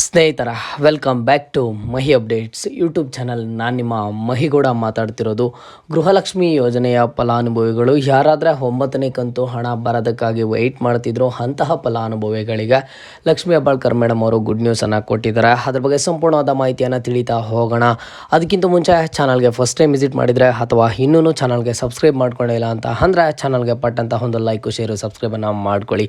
ಸ್ನೇಹಿತರ welcome back to Mahi updates YouTube channel. ನಾನು ನಿಮ್ಮ ಮಹಿಗೌಡ ಮಾತಾಡ್ತಿರೋದು. ಗೃಹಲಕ್ಷ್ಮಿ ಯೋಜನೆಯ ಫಲಾನುಭವಿಗಳು ಯಾರಾದರೆ 9ನೇ ಕಂತು ಹಣ ಬರೋದಕ್ಕಾಗಿ ವೆಯ್ಟ್ ಮಾಡ್ತಿದ್ರು ಅಂತಹ ಫಲಾನುಭವಿಗಳಿಗೆ ಲಕ್ಷ್ಮಿ ಹೆಬ್ಬಾಳ್ಕರ್ ಮೇಡಮ್ ಅವರು ಗುಡ್ ನ್ಯೂಸನ್ನು ಕೊಟ್ಟಿದ್ದಾರೆ. ಅದ್ರ ಬಗ್ಗೆ ಸಂಪೂರ್ಣವಾದ ಮಾಹಿತಿಯನ್ನು ತಿಳಿತಾ ಹೋಗೋಣ. ಅದಕ್ಕಿಂತ ಮುಂಚೆ ಚಾನಲ್ಗೆ ಫಸ್ಟ್ ಟೈಮ್ ವಿಸಿಟ್ ಮಾಡಿದರೆ ಅಥವಾ ಇನ್ನೂ ಚಾನಲ್ಗೆ ಸಬ್ಸ್ಕ್ರೈಬ್ ಮಾಡ್ಕೊಂಡಿಲ್ಲ ಅಂತ ಅಂದರೆ ಚಾನಲ್ಗೆ ಪಟ್ಟಂತ ಒಂದು ಲೈಕು ಶೇರು ಸಬ್ಸ್ಕ್ರೈಬನ್ನು ಮಾಡ್ಕೊಳ್ಳಿ.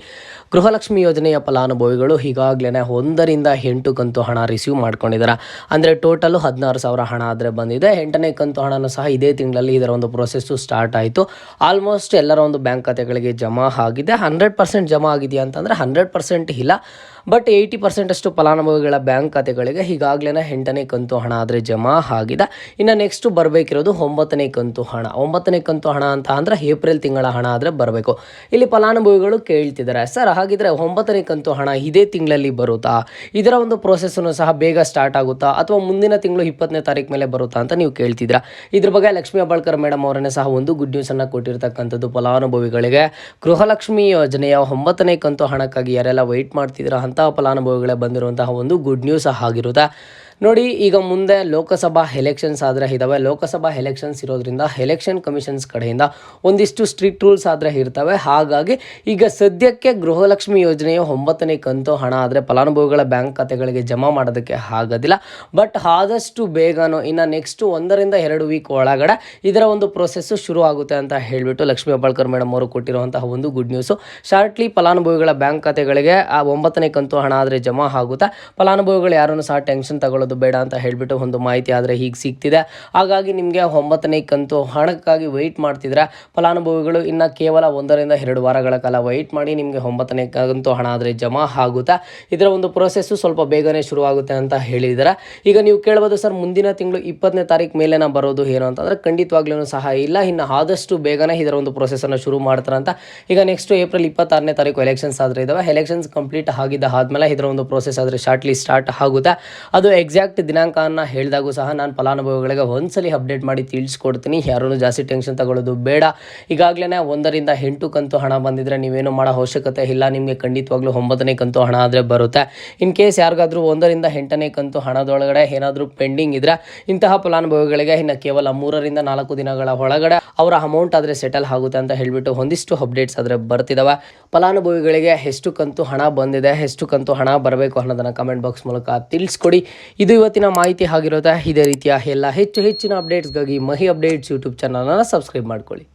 ಗೃಹಲಕ್ಷ್ಮಿ ಯೋಜನೆಯ ಫಲಾನುಭವಿಗಳು ಈಗಾಗಲೇ 1ರಿಂದ 8 ಕಂತು ಹಣ ರಿಸೀವ್ ಮಾಡ್ಕೊಂಡಿದ್ದಾರೆ. ಅಂದರೆ ಟೋಟಲು 16,000 ಹಣ ಆದರೆ ಬಂದಿದೆ. 8ನೇ ಕಂತು ಹಣನೂ ಸಹ ಇದೇ ತಿಂಗಳಲ್ಲಿ ಇದರ ಒಂದು ಪ್ರೊಸೆಸ್ಸು ಸ್ಟಾರ್ಟ್ ಆಯಿತು. ಆಲ್ಮೋಸ್ಟ್ ಎಲ್ಲರ ಒಂದು ಬ್ಯಾಂಕ್ ಖಾತೆಗಳಿಗೆ ಜಮಾ ಆಗಿದೆ. 100% ಜಮಾ ಆಗಿದೆಯಾ ಅಂತಂದರೆ 100% ಇಲ್ಲ, ಬಟ್ 80% ಅಷ್ಟು ಫಲಾನುಭವಿಗಳ ಬ್ಯಾಂಕ್ ಖಾತೆಗಳಿಗೆ ಈಗಾಗಲೇ 8ನೇ ಕಂತು ಹಣ ಆದರೆ ಜಮಾ ಆಗಿದೆ. ಇನ್ನು ನೆಕ್ಸ್ಟು ಬರಬೇಕಿರೋದು 9ನೇ ಕಂತು ಹಣ. 9ನೇ ಕಂತು ಹಣ ಅಂತ ಅಂದರೆ ಏಪ್ರಿಲ್ ತಿಂಗಳ ಹಣ ಆದರೆ ಬರಬೇಕು. ಇಲ್ಲಿ ಫಲಾನುಭವಿಗಳು ಕೇಳ್ತಿದ್ದಾರೆ, ಸರ್ ಹಾಗಿದ್ರೆ 9ನೇ ಕಂತು ಹಣ ಇದೇ ತಿಂಗಳಲ್ಲಿ ಬರುತ್ತಾ? ಇದರ ಒಂದು ಪ್ರೋಸೆಸ್ಸನ್ನು ಸಹ ಬೇಗ ಸ್ಟಾರ್ಟ್ ಆಗುತ್ತಾ ಅಥವಾ ಮುಂದಿನ ತಿಂಗಳು 20ನೇ ತಾರೀಕು ಮೇಲೆ ಬರುತ್ತಾ ಅಂತ ನೀವು ಕೇಳ್ತಿದ್ದೀರಾ. ಇದ್ರ ಬಗ್ಗೆ ಲಕ್ಷ್ಮಿ ಹೆಬ್ಬಾಳ್ಕರ್ ಮೇಡಮ್ ಅವರನ್ನೇ ಸಹ ಒಂದು ಗುಡ್ ನ್ಯೂಸನ್ನು ಕೊಟ್ಟಿರ್ತಕ್ಕಂಥದ್ದು ಫಲಾನುಭವಿಗಳಿಗೆ. ಗೃಹಲಕ್ಷ್ಮಿ ಯೋಜನೆಯ 9ನೇ ಕಂತು ಹಣಕ್ಕಾಗಿ ಯಾರೆಲ್ಲ ವೆಯ್ಟ್ ಮಾಡ್ತಿದ್ದೀರಾ ಅಂತಹ ಫಲಾನುಭವಿಗಳೇ ಬಂದಿರುವಂತಹ ಒಂದು ಗುಡ್ ನ್ಯೂಸ್ ಆಗಿರುತ್ತೆ. ನೋಡಿ, ಈಗ ಮುಂದೆ ಲೋಕಸಭಾ ಎಲೆಕ್ಷನ್ಸ್ ಆದರೆ ಇದ್ದಾವೆ. ಲೋಕಸಭಾ ಎಲೆಕ್ಷನ್ಸ್ ಇರೋದ್ರಿಂದ ಎಲೆಕ್ಷನ್ ಕಮಿಷನ್ಸ್ ಕಡೆಯಿಂದ ಒಂದಿಷ್ಟು ಸ್ಟ್ರಿಕ್ಟ್ ರೂಲ್ಸ್ ಆದರೆ ಇರ್ತವೆ. ಹಾಗಾಗಿ ಈಗ ಸದ್ಯಕ್ಕೆ ಗೃಹಲಕ್ಷ್ಮಿ ಯೋಜನೆಯ 9ನೇ ಕಂತು ಹಣ ಆದರೆ ಫಲಾನುಭವಿಗಳ ಬ್ಯಾಂಕ್ ಖಾತೆಗಳಿಗೆ ಜಮಾ ಮಾಡೋದಕ್ಕೆ ಆಗೋದಿಲ್ಲ. ಬಟ್ ಆದಷ್ಟು ಬೇಗನೂ ಇನ್ನು ನೆಕ್ಸ್ಟ್ 1ರಿಂದ 2 ವೀಕ್ ಒಳಗಡೆ ಇದರ ಒಂದು ಪ್ರೊಸೆಸ್ಸು ಶುರು ಆಗುತ್ತೆ ಅಂತ ಹೇಳಿಬಿಟ್ಟು ಲಕ್ಷ್ಮಿ ಹೆಬ್ಬಾಳ್ಕರ್ ಮೇಡಮ್ ಅವರು ಕೊಟ್ಟಿರುವಂತಹ ಒಂದು ಗುಡ್ ನ್ಯೂಸು. ಶಾರ್ಟ್ಲಿ ಫಲಾನುಭವಿಗಳ ಬ್ಯಾಂಕ್ ಖಾತೆಗಳಿಗೆ ಆ 9ನೇ ಕಂತು ಹಣ ಆದರೆ ಜಮಾ ಆಗುತ್ತೆ. ಫಲಾನುಭವಿಗಳು ಯಾರನ್ನು ಸಹ ಟೆನ್ಷನ್ ತಗೊಳ್ಳೋದು ಬೇಡ ಅಂತ ಹೇಳಿಬಿಟ್ಟು ಒಂದು ಮಾಹಿತಿ ಆದರೆ ಹೀಗೆ ಸಿಗ್ತಿದೆ. ಹಾಗಾಗಿ ನಿಮಗೆ 9ನೇ ಕಂತು ಹಣಕ್ಕಾಗಿ ವೆಯ್ಟ್ ಮಾಡ್ತಿದ್ರೆ ಫಲಾನುಭವಿಗಳು ಇನ್ನು ಕೇವಲ 1ರಿಂದ 2 ವಾರಗಳ ಕಾಲ ವೆಯ್ಟ್ ಮಾಡಿ. ನಿಮಗೆ 9ನೇ ಕಂತು ಹಣ ಆದರೆ ಜಮಾ ಆಗುತ್ತೆ. ಇದರ ಒಂದು ಪ್ರೊಸೆಸ್ಸು ಸ್ವಲ್ಪ ಬೇಗನೆ ಶುರುವಾಗುತ್ತೆ ಅಂತ ಹೇಳಿದ್ದಾರೆ. ಈಗ ನೀವು ಕೇಳ್ಬೋದು, ಸರ್ ಮುಂದಿನ ತಿಂಗಳು 20ನೇ ತಾರೀಕು ಮೇಲೆನ ಬರೋದು ಏನು ಅಂತಂದರೆ ಖಂಡಿತವಾಗ್ಲೂ ಸಹ ಇಲ್ಲ. ಇನ್ನು ಆದಷ್ಟು ಬೇಗನೆ ಇದರ ಒಂದು ಪ್ರೊಸೆಸನ್ನು ಶುರು ಮಾಡ್ತಾರೆ ಅಂತ. ಈಗ ನೆಕ್ಸ್ಟ್ ಏಪ್ರಿಲ್ 26ನೇ ತಾರೀಕು ಎಲೆಕ್ಷನ್ಸ್ ಆದರೆ ಇದ್ದಾವೆ. ಎಲೆಕ್ಷನ್ಸ್ ಕಂಪ್ಲೀಟ್ ಆದಮೇಲೆ ಇದರ ಒಂದು ಪ್ರೊಸೆಸ್ ಆದರೆ ಶಾರ್ಟ್ಲಿ ಸ್ಟಾರ್ಟ್ ಆಗುತ್ತೆ. ಅದು ಎಕ್ಸಾಕ್ಟ್ ದಿನಾಂಕವನ್ನು ಹೇಳಿದಾಗೂ ಸಹ ನಾನು ಫಲಾನುಭವಿಗಳಿಗೆ ಒಂದ್ಸಲಿ ಅಪ್ಡೇಟ್ ಮಾಡಿ ತಿಳಿಸ್ಕೊಡ್ತೀನಿ. ಯಾರೂ ಜಾಸ್ತಿ ಟೆನ್ಷನ್ ತಗೊಳ್ಳೋದು ಬೇಡ. ಈಗಾಗಲೇ 1ರಿಂದ 8 ಕಂತು ಹಣ ಬಂದಿದ್ರೆ ನೀವೇನು ಮಾಡೋ ಅವಶ್ಯಕತೆ ಇಲ್ಲ. ನಿಮಗೆ ಖಂಡಿತವಾಗ್ಲೂ 9ನೇ ಕಂತು ಹಣ ಆದರೆ ಬರುತ್ತೆ. ಇನ್ ಕೇಸ್ ಯಾರಿಗಾದ್ರೂ 1ರಿಂದ 8ನೇ ಕಂತು ಹಣದೊಳಗಡೆ ಏನಾದರೂ ಪೆಂಡಿಂಗ್ ಇದ್ದರೆ ಇಂತಹ ಫಲಾನುಭವಿಗಳಿಗೆ ಇನ್ನು ಕೇವಲ 3ರಿಂದ 4 ದಿನಗಳ ಒಳಗಡೆ ಅವರ ಅಮೌಂಟ್ ಆದರೆ ಸೆಟಲ್ ಆಗುತ್ತೆ ಅಂತ ಹೇಳಿಬಿಟ್ಟು ಒಂದಿಷ್ಟು ಅಪ್ಡೇಟ್ಸ್ ಆದರೆ ಬರ್ತಿದ್ದಾವೆ. ಫಲಾನುಭವಿಗಳಿಗೆ ಎಷ್ಟು ಕಂತು ಹಣ ಬಂದಿದೆ, ಎಷ್ಟು ಕಂತು ಹಣ ಬರಬೇಕು ಅನ್ನೋದನ್ನು ಕಮೆಂಟ್ ಬಾಕ್ಸ್ ಮೂಲಕ ತಿಳಿಸ್ಕೊಡಿ. ಇದು ಇವತ್ತಿನ ಮಾಹಿತಿ ಆಗಿರುತ್ತೆ. ಇದೇ ರೀತಿಯ ಎಲ್ಲ ಹೆಚ್ಚಿನ ಅಪ್ಡೇಟ್ಸ್ಗಾಗಿ ಮಹಿ ಅಪ್ಡೇಟ್ಸ್ ಯೂಟ್ಯೂಬ್ ಚಾನಲನ್ನು ಸಬ್ಸ್ಕ್ರೈಬ್ ಮಾಡ್ಕೊಳ್ಳಿ.